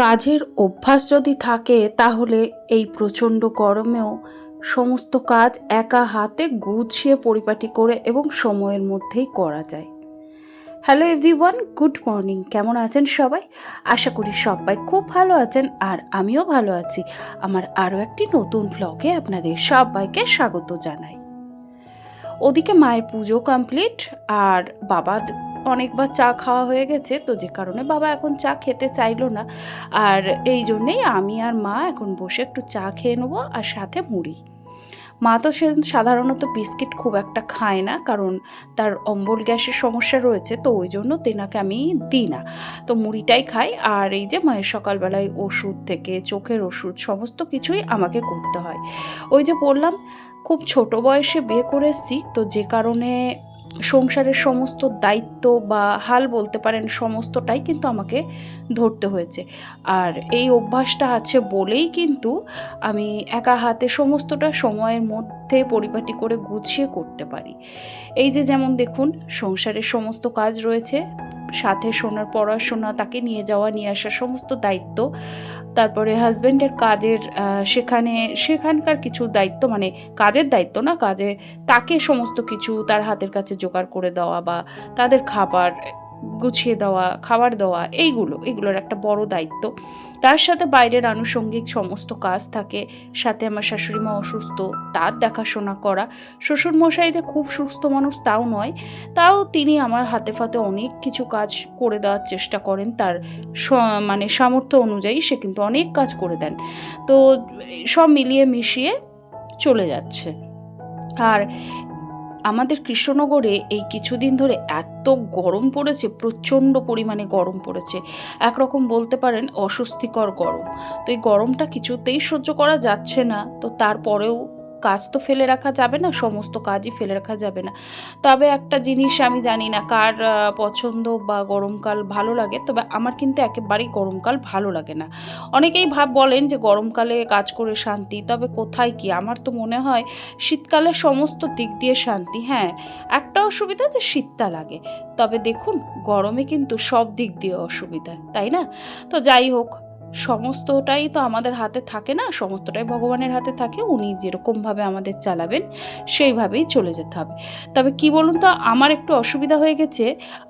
কাজের অভ্যাস যদি থাকে তাহলে এই প্রচণ্ড গরমেও সমস্ত কাজ একা হাতে গুছিয়ে পরিপাটি করে এবং সময়ের মধ্যেই করা যায়। Hello everyone, good morning. কেমন আছেন সবাই? আশা করি সবাই খুব ভালো আছেন, আর আমিও ভালো আছি। আমার আরও একটি নতুন ব্লগে আপনাদের সবাইকে স্বাগত জানাই। ওদিকে মায়ের পুজো কমপ্লিট, আর বাবা অনেকবার চা খাওয়া হয়ে গেছে, তো যে কারণে বাবা এখন চা খেতে চাইলো না। আর এই জন্যেই আমি আর মা এখন বসে একটু চা খেয়ে নেবো, আর সাথে মুড়ি। মা তো সে সাধারণত বিস্কিট খুব একটা খায় না, কারণ তার অম্বল গ্যাসের সমস্যা রয়েছে, তো ওই জন্য তেনাকে আমি দিই না, তো মুড়িটাই খাই। আর এই যে মায়ের সকালবেলায় ওষুধ থেকে চোখের ওষুধ সমস্ত কিছুই আমাকে করতে হয়। ওই যে বললাম, খুব ছোট বয়সে বিয়ে করে এসেছি, তো যে কারণে সংসারের সমস্ত দায়িত্ব বা হাল বলতে পারেন সমস্তটাই কিন্তু আমাকে ধরতে হয়েছে। আর এই অভ্যাসটা আছে বলেই কিন্তু আমি একা হাতে সমস্তটা সময়ের মধ্যে পরিপাটি করে গুছিয়ে করতে পারি। এই যে যেমন দেখুন, সংসারের সমস্ত কাজ রয়েছে, সাথে সোনার পড়াশোনা, তাকে নিয়ে যাওয়া নিয়ে আসা সমস্ত দায়িত্ব, তারপরে হাজব্যান্ডের কাজের সেখানকার কিছু দায়িত্ব, মানে কাজের দায়িত্ব না, কাজে তাকে সমস্ত কিছু তার হাতের কাছে জোগাড় করে দেওয়া বা তাদের খাবার গুছিয়ে দেওয়া, খাবার দেওয়া, এইগুলোর একটা বড় দায়িত্ব। তার সাথে বাইরের আনুষঙ্গিক সমস্ত কাজ থাকে, সাথে আমার শাশুড়িমা অসুস্থ, তার দেখাশোনা করা। শ্বশুরমশাই যে খুব সুস্থ মানুষ তাও নয়, তাও তিনি আমার হাতে ফাতে অনেক কিছু কাজ করে দেওয়ার চেষ্টা করেন, তার মানে সামর্থ্য অনুযায়ী সে কিন্তু অনেক কাজ করে দেন। তো সব মিলিয়ে মিশিয়ে চলে যাচ্ছে। আর আমাদের কৃষ্ণনগরে এই কিছুদিন ধরে এত গরম পড়েছে, প্রচণ্ড পরিমাণে গরম পড়েছে, একরকম বলতে পারেন অস্বস্তিকর গরম। তো এই গরমটা কিছুতেই সহ্য করা যাচ্ছে না, তো তারপরেও কাজ তো ফেলে রাখা যাবে না, সমস্ত কাজই ফেলে রাখা যাবে না। তবে একটা জিনিস, আমি জানি না কার পছন্দ বা গরমকাল ভালো লাগে, তবে আমার কিন্তু একেবারেই গরমকাল ভালো লাগে না। অনেকেই বলেন যে গরমকালে কাজ করে শান্তি, তবে কোথায় কি, আমার তো মনে হয় শীতকালে সমস্ত দিক দিয়ে শান্তি। হ্যাঁ, একটা অসুবিধা যে শীতটা লাগে, তবে দেখুন গরমে কিন্তু সব দিক দিয়ে অসুবিধা, তাই না? তো যাই হোক, সমস্তটাই তো আমাদের হাতে থাকে না, সমস্তটাই ভগবানের হাতে থাকে, উনি যেরকমভাবে আমাদের চালাবেন সেইভাবেই চলে যেতে হবে। তবে কি বলুন তো, আমার একটু অসুবিধা হয়ে গেছে,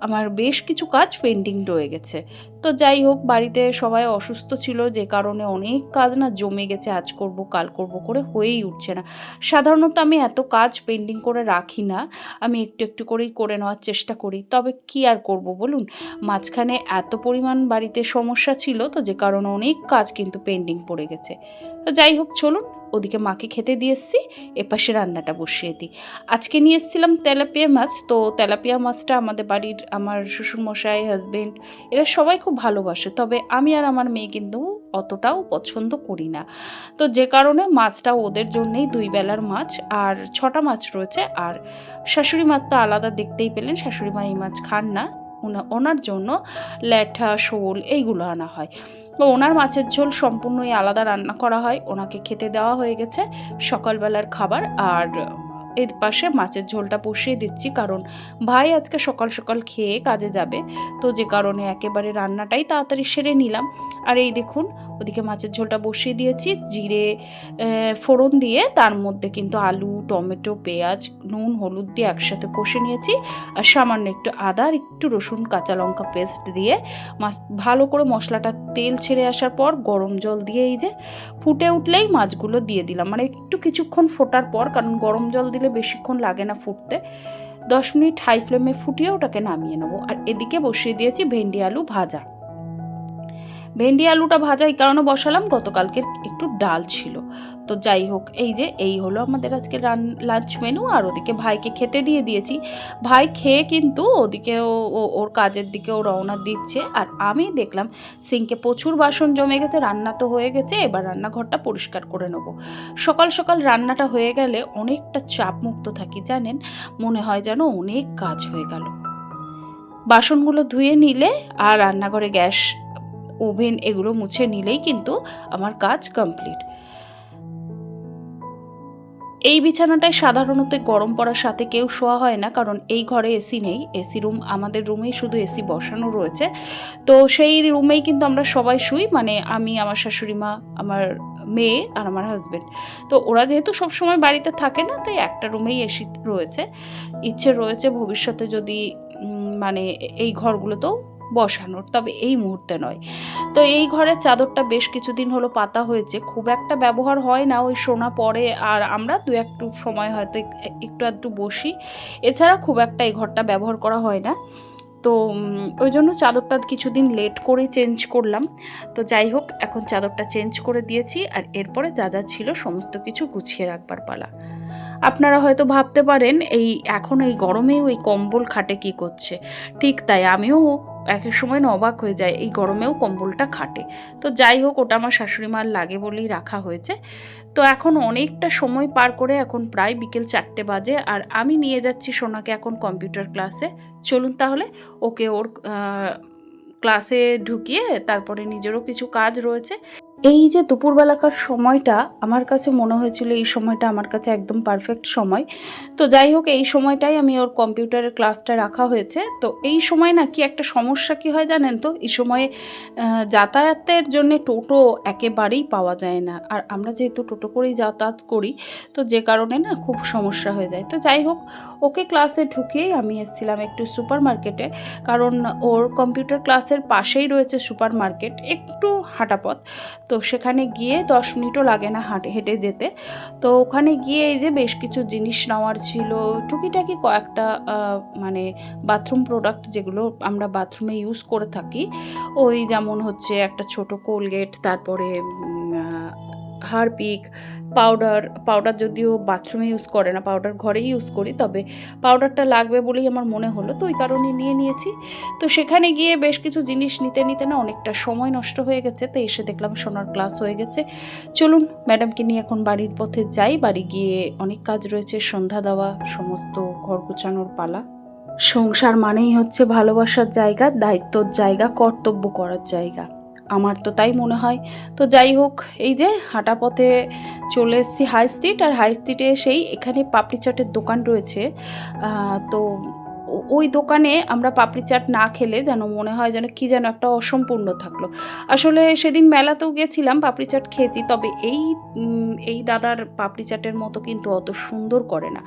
আমার বেশ কিছু কাজ পেন্ডিং রয়ে গেছে। তো যাই হোক, বাড়িতে সবাই অসুস্থ ছিল, যে কারণে অনেক কাজ না জমে গেছে, আজ করব কাল করব করে হয়েই উঠছে না। সাধারণত আমি এত কাজ পেন্ডিং করে রাখি না, আমি একটু একটু করেই করে নেওয়ার চেষ্টা করি। তবে কি আর করব বলুন, মাঝখানে এত পরিমাণ বাড়িতে সমস্যা ছিল, তো যে কারণে অনেক কাজ কিন্তু পেন্ডিং পড়ে গেছে। তো যাই হোক, চলুন ওদিকে মাকে খেতে দিয়ে এসছি, এপাশে রান্নাটা বসিয়ে দিই। আজকে নিয়ে এসেছিলাম তেলাপিয়া মাছ, তো তেলাপিয়া মাছটা আমাদের বাড়ির আমার শ্বশুরমশাই, হাজবেন্ড, এরা সবাই খুব ভালোবাসে, তবে আমি আর আমার মেয়ে কিন্তু অতটাও পছন্দ করি না। তো যে কারণে মাছটা ওদের জন্যেই 2 বেলার মাছ, আর 6টা মাছ রয়েছে। আর শাশুড়ি মার তো আলাদা, দেখতেই পেলেন শাশুড়ি মা এই মাছ খান না, ওনার জন্য ল্যাঠা, শোল এইগুলো আনা হয়। তো ওনার মাছের ঝোল সম্পূর্ণই আলাদা রান্না করা হয়, ওনাকে খেতে দেওয়া হয়ে গেছে সকালবেলার খাবার। আর এর পাশে মাছের ঝোলটা বসিয়ে দিচ্ছি, কারণ ভাই আজকে সকাল সকাল খেয়ে কাজে যাবে, তো যে কারণে একেবারে রান্নাটাই তাড়াতাড়ি সেরে নিলাম। আর এই দেখুন, ওদিকে মাছের ঝোলটা বসিয়ে দিয়েছি, জিরে ফোড়ন দিয়ে তার মধ্যে কিন্তু আলু, টমেটো, পেঁয়াজ, নুন, হলুদ দিয়ে একসাথে কষে নিয়েছি, আর সামান্য একটু আদা আর একটু রসুন, কাঁচা লঙ্কা পেস্ট দিয়ে মাছ ভালো করে মশলাটা তেল ছেড়ে আসার পর গরম জল দিয়ে এই যে ফুটে উঠলেই মাছগুলো দিয়ে দিলাম, মানে একটু কিছুক্ষণ ফোটার পর, কারণ গরম জল দিলে বেশিক্ষণ লাগে না ফুটতে। 10 মিনিট হাই ফ্লেমে ফুটিয়ে ওটাকে নামিয়ে নেবো। আর এদিকে বসিয়ে দিয়েছি ভেন্ডি আলু ভাজা। ভেন্ডি আলুটা ভাজা এই কারণে বসালাম, গতকালকের একটু ডাল ছিল। তো যাই হোক, এই হলো আমাদের আজকে লাঞ্চ মেনু। আর ওদিকে ভাইকে খেতে দিয়ে দিয়েছি, ভাই খেয়ে কিন্তু ওদিকে ওর কাজের দিকে ও রওনা দিচ্ছে। আর আমি দেখলাম সিঙ্কে প্রচুর বাসন জমে গেছে, রান্না তো হয়ে গেছে, এবার রান্নাঘরটা পরিষ্কার করে নেবো। সকাল সকাল রান্নাটা হয়ে গেলে অনেকটা চাপমুক্ত থাকি, জানেন, মনে হয় যেন অনেক কাজ হয়ে গেল। বাসনগুলো ধুয়ে নিলে আর রান্নাঘরে গ্যাস, ওভেন এগুলো মুছে নিলেই কিন্তু আমার কাজ কমপ্লিট। এই বিছানাটায় সাধারণত গরম পড়ার সাথে কেউ শোয়া হয় না, কারণ এই ঘরে এসি নেই। এসি রুম আমাদের রুমেই শুধু এসি বসানো রয়েছে। তো সেই রুমেই কিন্তু আমরা সবাই শুই, মানে আমি, আমার শাশুড়ি মা, আমার মেয়ে আর আমার হাজব্যান্ড। তো ওরা যেহেতু সবসময় বাড়িতে থাকে না, তাই একটা রুমেই এসি রয়েছে। ইচ্ছে রয়েছে ভবিষ্যতে যদি মানে এই ঘরগুলোতেও বসানোর, তবে এই মুহূর্তে নয়। তো এই ঘরের চাদরটা বেশ কিছুদিন হলো পাতা হয়েছে, খুব একটা ব্যবহার হয় না, ওই শোনা পড়ে আর আমরা দু একটু সময় হয়তো একটু আধটু বসি, এছাড়া খুব একটা এই ঘরটা ব্যবহার করা হয় না। তো ওই জন্য চাদরটা কিছুদিন লেট করেই চেঞ্জ করলাম। তো যাই হোক, এখন চাদরটা চেঞ্জ করে দিয়েছি, আর এরপরে যা যা ছিল সমস্ত কিছু গুছিয়ে রাখবার পালা। আপনারা হয়তো ভাবতে পারেন এখন এই গরমেও এই কম্বল খাটে কি করছে। ঠিক তাই, আমিও এক এক সময় না অবাক হয়ে যায়, এই গরমেও কম্বলটা খাটে। তো যাই হোক, ওটা আমার শাশুড়ি মার লাগে বলেই রাখা হয়েছে। তো এখন অনেকটা সময় পার করে এখন প্রায় বিকেল 4টে বাজে, আর আমি নিয়ে যাচ্ছি সোনাকে এখন কম্পিউটার ক্লাসে। চলুন তাহলে ওকে ওর ক্লাসে ঢুকিয়ে তারপরে নিজেরও কিছু কাজ রয়েছে। এই যে দুপুরবেলাকার সময়টা আমার কাছে মনে হয়েছিল এই সময়টা আমার কাছে একদম পারফেক্ট সময়। তো যাই হোক, এই সময়টাই আমি ওর কম্পিউটারের ক্লাসটা রাখা হয়েছে। তো এই সময় না কি একটা সমস্যা কি হয় জানেন তো, এই সময়ে যাতায়াতের জন্য টোটো একেবারেই পাওয়া যায় না, আর আমরা যেহেতু টোটো করেই যাতায়াত করি, তো যে কারণে না খুব সমস্যা হয়ে যায়। তো যাই হোক, ওকে ক্লাসে ঢুকিয়েই আমি এসেছিলাম একটু সুপার মার্কেটে, কারণ ওর কম্পিউটার ক্লাসের পাশেই রয়েছে সুপার মার্কেট, একটু হাঁটা পথ। তো সেখানে গিয়ে 10 মিনিটও লাগে না হেঁটে যেতে। তো ওখানে গিয়ে এই যে বেশ কিছু জিনিস নেওয়ার ছিল, টুকিটাকি কয়েকটা মানে বাথরুম প্রোডাক্ট যেগুলো আমরা বাথরুমে ইউজ করে থাকি, ওই যেমন হচ্ছে একটা ছোট কোলগেট, তারপরে হারপিক, পাউডার যদিও বাথরুমে ইউজ করে না, পাউডার ঘরেই ইউজ করি, তবে পাউডারটা লাগবে বলেই আমার মনে হলো, তো ওই কারণে নিয়ে নিয়েছি। তো সেখানে গিয়ে বেশ কিছু জিনিস নিতে নিতে না অনেকটা সময় নষ্ট হয়ে গেছে। তো এসে দেখলাম সোনার ক্লাস হয়ে গেছে। চলুন ম্যাডামকে নিয়ে এখন বাড়ির পথে যাই। বাড়ি গিয়ে অনেক কাজ রয়েছে, সন্ধ্যা দেওয়া, সমস্ত ঘর গোছানোর পালা। সংসার মানেই হচ্ছে ভালোবাসার জায়গা, দায়িত্বর জায়গা, কর্তব্য করার জায়গা, আমার তো তাই মনে হয়। তো যাই হোক, এই যে হাঁটা পথে চলে এসেছি হাই স্ট্রিট, আর হাই স্ট্রিটে সেই এখানে পাপড়ি চাটের দোকান রয়েছে। তো ওই দোকানে আমরা পাপড়ি চাট না খেলে যেন মনে হয় যেন কি যেন একটা অসম্পূর্ণ থাকলো। আসলে সেদিন মেলাতেও গেছিলাম, পাপড়ি চাট খেয়েছি, তবে এই দাদার পাপড়ি চাটের মতো কিন্তু অত সুন্দর করে না।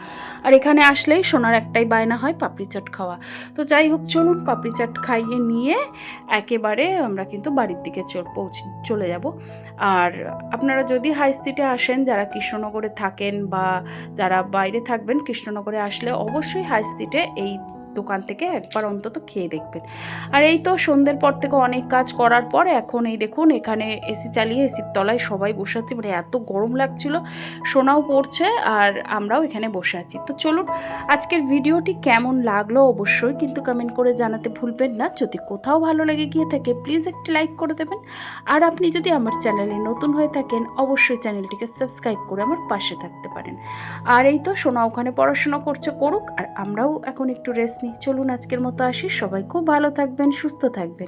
আর এখানে আসলেই সোনার একটাই বায়না হয় পাপড়ি চাট খাওয়া। তো যাই হোক, চলুন পাপড়ি চাট খাইয়ে নিয়ে একেবারে আমরা কিন্তু বাড়ির দিকে চলে যাব। আর আপনারা যদি হাই স্ট্রিটে আসেন, যারা কৃষ্ণনগরে থাকেন বা যারা বাইরে থাকবেন, কৃষ্ণনগরে আসলে অবশ্যই হাই স্ট্রিটে এই দোকান থেকে একবার অন্তত খেয়ে দেখবেন। আর এই তো সন্ধ্যের পর থেকে অনেক কাজ করার পর এখন এই দেখুন এখানে এসি চালিয়ে এসির তলায় সবাই বসে আছি, মানে এত গরম লাগছিল, সোনাও পড়ছে আর আমরাও এখানে বসে আছি। তো চলুন, আজকের ভিডিওটি কেমন লাগলো অবশ্যই কিন্তু কমেন্ট করে জানাতে ভুলবেন না। যদি কোথাও ভালো লেগে গিয়ে থাকে প্লিজ একটি লাইক করে দেবেন, আর আপনি যদি আমার চ্যানেলে নতুন হয়ে থাকেন অবশ্যই চ্যানেলটিকে সাবস্ক্রাইব করে আমার পাশে থাকতে পারেন। আর এই তো সোনা ওখানে পড়াশোনা করুক, আর আমরাও এখন একটু রেস্ট নিই। চলুন আজকের মতো আসি, সবাই খুব ভালো থাকবেন, সুস্থ থাকবেন।